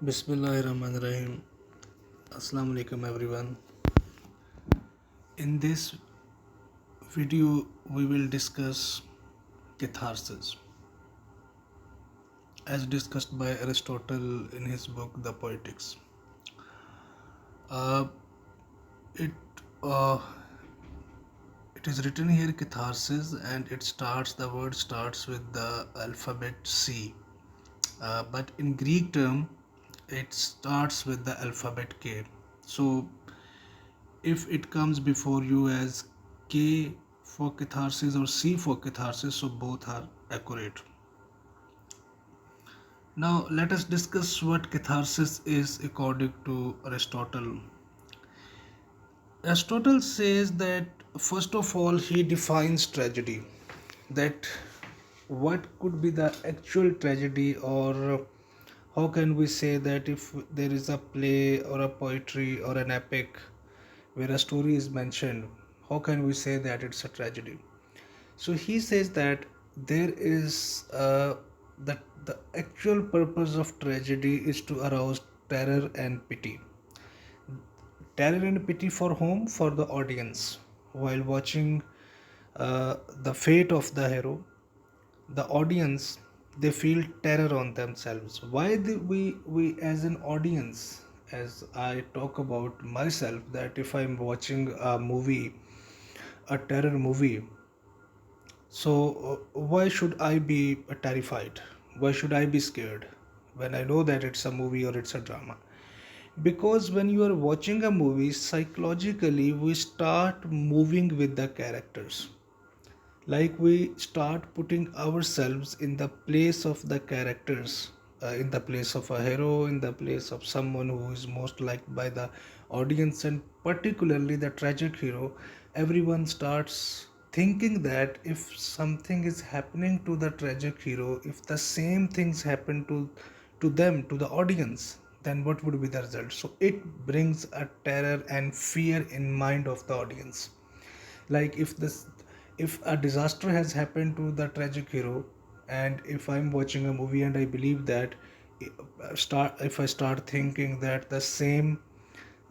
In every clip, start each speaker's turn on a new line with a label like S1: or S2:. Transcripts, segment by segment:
S1: Bismillahirrahmanirrahim. Assalamu alaikum everyone. In this video, we will discuss catharsis as discussed by Aristotle in his book The Poetics. Uh, it uh, it is written here catharsis, and the word starts with the alphabet C. But in Greek term, it starts with the alphabet K. So if it comes before you as K for catharsis or C for catharsis, so both are accurate. Now let us discuss what catharsis is according to Aristotle. Aristotle says that first of all he defines tragedy, that what could be the actual tragedy, or how can we say that if there is a play or a poetry or an epic where a story is mentioned, how can we say that it's a tragedy? So he says that there is the actual purpose of tragedy is to arouse terror and pity. Terror and pity for whom? For the audience. While watching the fate of the hero, the audience, they feel terror on themselves. Why we as an audience, as I talk about myself, that if I'm watching a movie, a terror movie, so why should I be terrified? Why should I be scared when I know that it's a movie or it's a drama? Because when you are watching a movie, psychologically we start moving with the characters. Like we start putting ourselves in the place of the characters, in the place of a hero, in the place of someone who is most liked by the audience, and particularly the tragic hero. Everyone starts thinking that if something is happening to the tragic hero, if the same things happen to them, to the audience, then what would be the result? So it brings a terror and fear in mind of the audience. Like if a disaster has happened to the tragic hero, and if I'm watching a movie and I believe that, if I start thinking that the same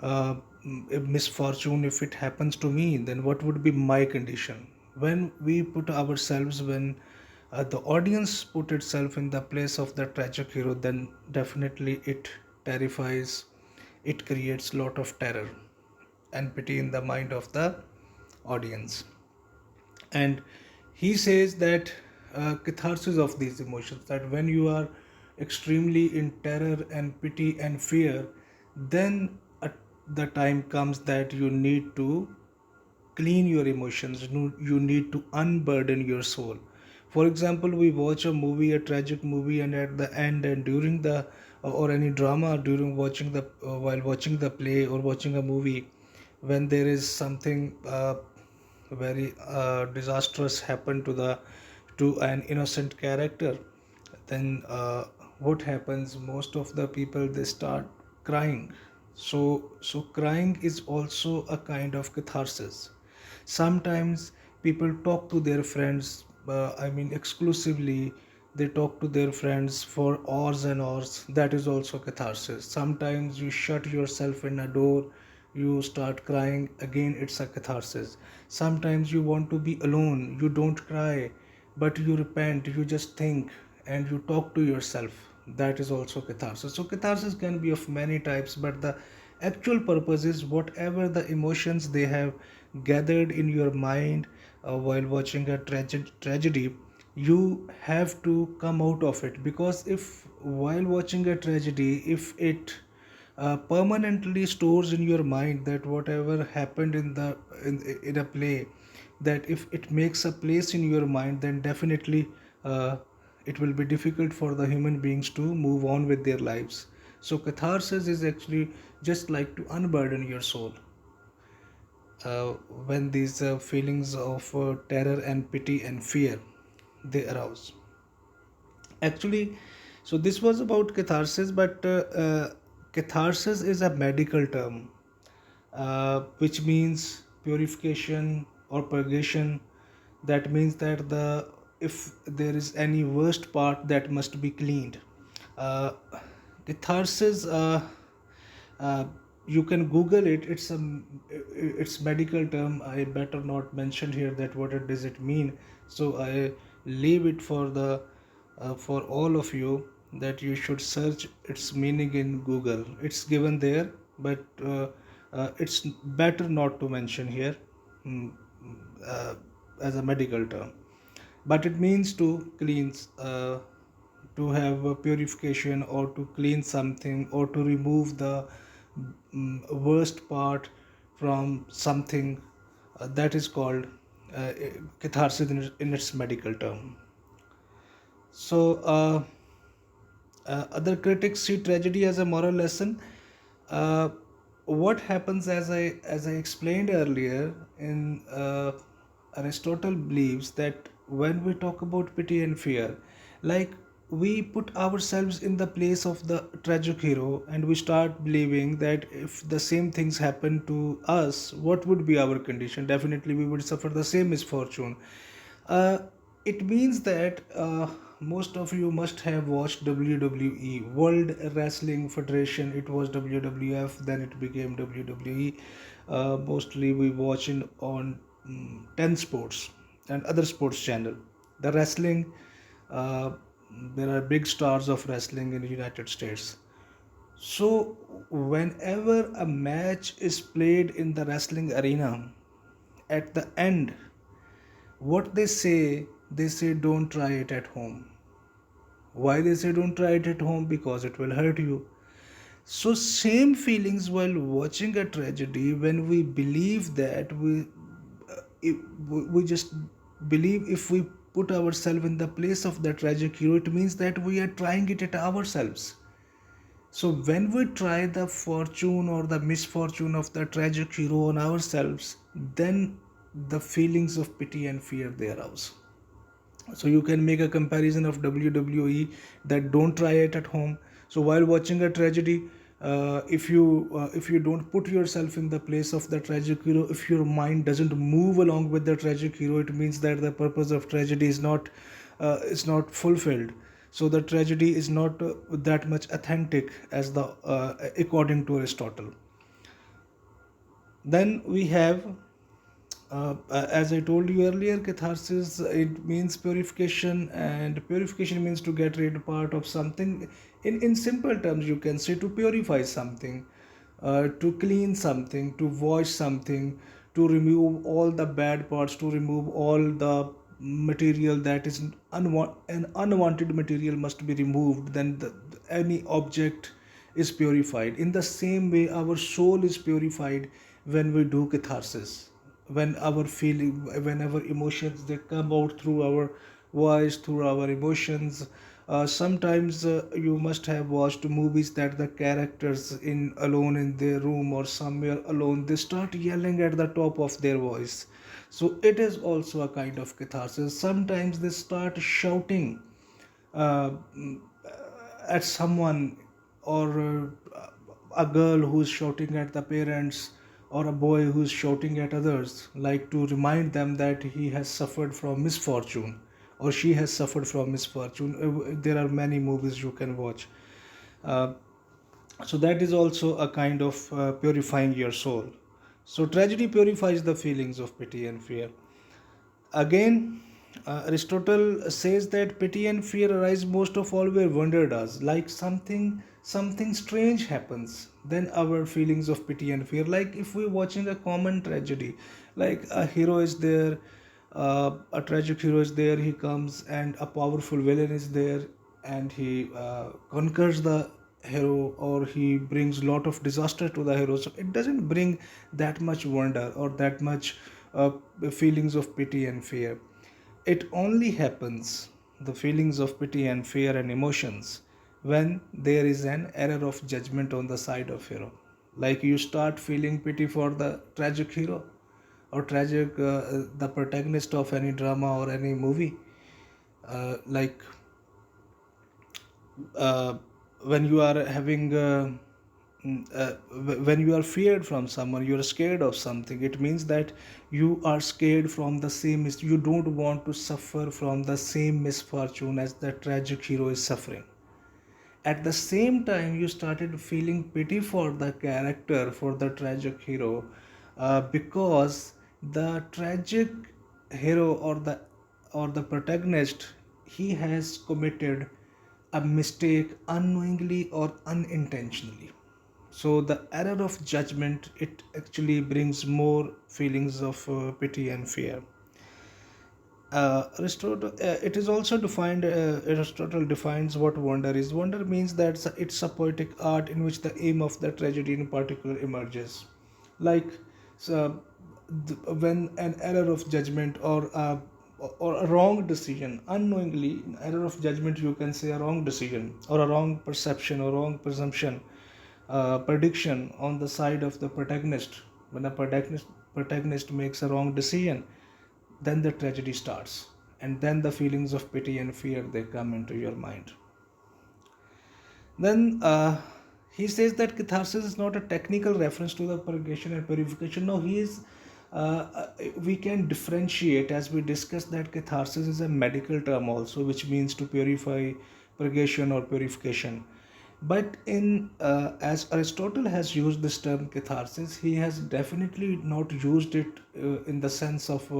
S1: uh, misfortune, if it happens to me, then what would be my condition? When we put ourselves, when the audience put itself in the place of the tragic hero, then definitely it terrifies, it creates lot of terror and pity in the mind of the audience. And he says that catharsis of these emotions, that when you are extremely in terror and pity and fear, then the time comes that you need to clean your emotions, you need to unburden your soul. For example, we watch a movie, a tragic movie, and at the end and during the or any drama, during watching the while watching the play or watching a movie, when there is something very disastrous happen to an innocent character, then what happens? Most of the people, they start crying. So crying is also a kind of catharsis. Sometimes people talk to their friends, I mean exclusively, they talk to their friends for hours and hours. That is also catharsis. Sometimes you shut yourself in a door, you start crying, again it's a catharsis. Sometimes you want to be alone, you don't cry, but you repent, you just think and you talk to yourself. That is also catharsis. So catharsis can be of many types, but the actual purpose is whatever the emotions they have gathered in your mind while watching a tragedy, you have to come out of it. Because if while watching a tragedy, if it permanently stores in your mind that whatever happened in a play, that if it makes a place in your mind, then definitely uh, it will be difficult for the human beings to move on with their lives. So catharsis is actually just like to unburden your soul uh, when these feelings of terror and pity and fear, they arouse. Actually, so this was about catharsis, but catharsis is a medical term, which means purification or purgation. That means that if there is any worst part, that must be cleaned. Uh, Catharsis, uh, you can Google it. It's medical term. I better not mention here that what it does it mean. So I leave it for all of you that you should search its meaning in Google. It's given there, but it's better not to mention here, mm, uh, as a medical term. But it means to cleanse, to have a purification, or to clean something, or to remove the worst part from something. That is called catharsis in its medical term. So other critics see tragedy as a moral lesson. uh, what happens, as I explained earlier, in Aristotle believes that when we talk about pity and fear, like, we put ourselves in the place of the tragic hero, and we start believing that if the same things happen to us, what would be our condition? Definitely we would suffer the same misfortune. uh, it means that most of you must have watched WWE, World Wrestling Federation. It was WWF, then it became WWE. Mostly we watch on 10 Sports and other sports channel. The wrestling, uh, there are big stars of wrestling in the United States. So whenever a match is played in the wrestling arena, at the end, what they say don't try it at home. Why they say don't try it at home? Because it will hurt you. So same feelings while watching a tragedy, when we believe that if, we just believe, if we put ourselves in the place of the tragic hero, it means that we are trying it at ourselves. So when we try the fortune or the misfortune of the tragic hero on ourselves, then the feelings of pity and fear they arouse. So you can make a comparison of WWE, that don't try it at home. So while watching a tragedy, if you don't put yourself in the place of the tragic hero, if your mind doesn't move along with the tragic hero, it means that the purpose of tragedy is not fulfilled. So the tragedy is not that much authentic as the according to Aristotle. Then we have, as I told you earlier, catharsis, it means purification, and purification means to get rid part of something. In simple terms, you can say to purify something, to clean something, to wash something, to remove all the bad parts, to remove all the material that is an unwanted material must be removed. Then any object is purified. In the same way, our soul is purified when we do catharsis, when our feeling, when our emotions they come out through our voice, through our emotions. Sometimes you must have watched movies that the characters in alone in their room or somewhere alone, they start yelling at the top of their voice. So it is also a kind of catharsis. Sometimes they start shouting uh, at someone, or a girl who's shouting at the parents, or a boy who's shouting at others, like to remind them that he has suffered from misfortune, or she has suffered from misfortune. There are many movies you can watch. uh, so that is also a kind of purifying your soul. So tragedy purifies the feelings of pity and fear. Again, Aristotle says that pity and fear arise most of all where wonder does. Like something strange happens, then our feelings of pity and fear. Like if we're watching a common tragedy, like a hero is there, a tragic hero is there, he comes, and a powerful villain is there, and he conquers the hero, or he brings lot of disaster to the hero. So it doesn't bring that much wonder or that much uh, feelings of pity and fear. It only happens, the feelings of pity and fear and emotions, when there is an error of judgment on the side of hero. Like you start feeling pity for the tragic hero, or tragic the protagonist of any drama or any movie. Like uh, when you are having when you are feared from someone, you are scared of something, it means that you are scared from the same you don't want to suffer from the same misfortune as the tragic hero is suffering. At the same time, you started feeling pity for the character, for the tragic hero, because the tragic hero or the protagonist, he has committed a mistake unknowingly or unintentionally. So the error of judgment, it actually brings more feelings of pity and fear. Aristotle, it is also defined. Aristotle defines what wonder is. Wonder means that it's a poetic art in which the aim of the tragedy in particular emerges, like so, when an error of judgment or a wrong decision, unknowingly, an error of judgment, you can say a wrong decision or a wrong perception or wrong presumption, prediction on the side of the protagonist. When a protagonist makes a wrong decision, then the tragedy starts, and then the feelings of pity and fear, they come into your mind. Then he says that catharsis is not a technical reference to the purgation and purification. No, he is. We can differentiate, as we discussed, that catharsis is a medical term also, which means to purify, purgation or purification. But in as Aristotle has used this term catharsis, he has definitely not used it in the sense of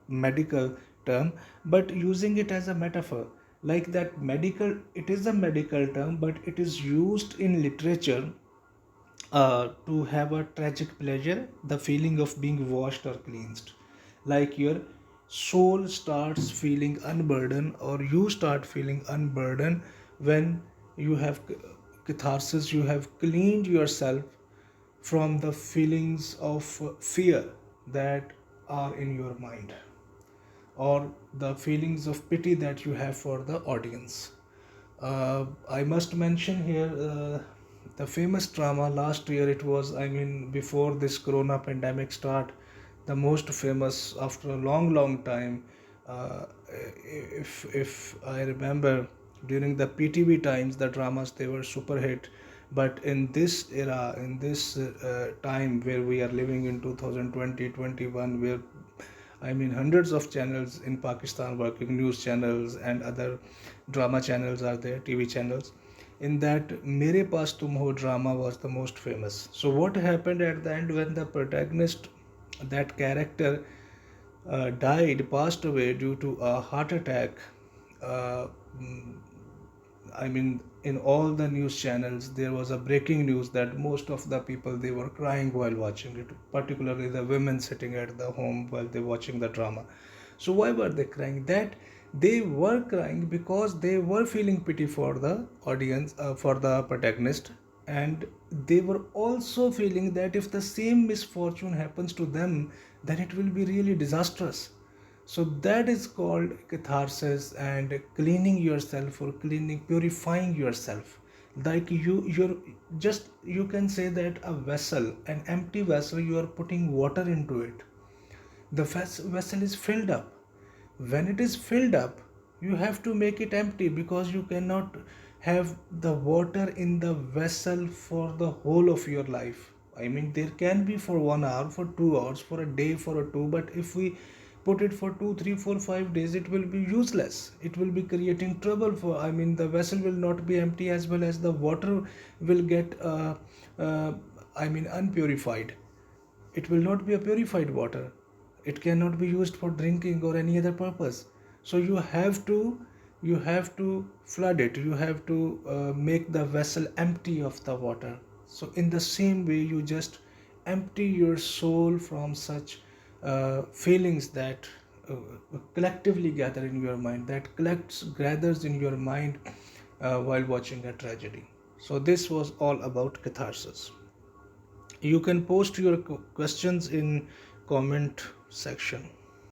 S1: medical term, but using it as a metaphor. Like that medical, it is a medical term, but it is used in literature to have a tragic pleasure, the feeling of being washed or cleansed. Like your soul starts feeling unburdened, or you start feeling unburdened when you have catharsis, you have cleaned yourself from the feelings of fear that are in your mind, or the feelings of pity that you have for the audience. I must mention here the famous drama last year. It was, I mean, before this Corona pandemic start, the most famous after a long, long time. Uh, if I remember, during the PTV times, the dramas, they were super hit. But in this era, in this time where we are living in 2020, 21, where I mean, hundreds of channels in Pakistan working, news channels and other drama channels are there, TV channels. In that, Mere Paas Tum Ho drama was the most famous. So, what happened at the end when the protagonist, that character, died, passed away due to a heart attack? Uh, mm, I mean, in all the news channels, there was a breaking news that most of the people, they were crying while watching it, particularly the women sitting at the home while they watching the drama. So why were they crying? That they were crying because they were feeling pity for the audience, for the protagonist, and they were also feeling that if the same misfortune happens to them, then it will be really disastrous. So that is called catharsis and cleaning yourself, or cleaning, purifying yourself. Like you're just, you can say that a vessel, an empty vessel, you are putting water into it. The vessel is filled up. When it is filled up, you have to make it empty, because you cannot have the water in the vessel for the whole of your life. I mean, there can be for 1 hour, for 2 hours, for a day, for a two, but if we put it for 2, 3, 4, 5 days, it will be useless. It will be creating trouble for, I mean, the vessel will not be empty, as well as the water will get, uh, I mean, unpurified. It will not be a purified water. It cannot be used for drinking or any other purpose. So you have to flood it. You have to make the vessel empty of the water. So in the same way, you just empty your soul from such feelings that collectively gather in your mind, that gathers in your mind while watching a tragedy. So this was all about catharsis. You can post your questions in comment section.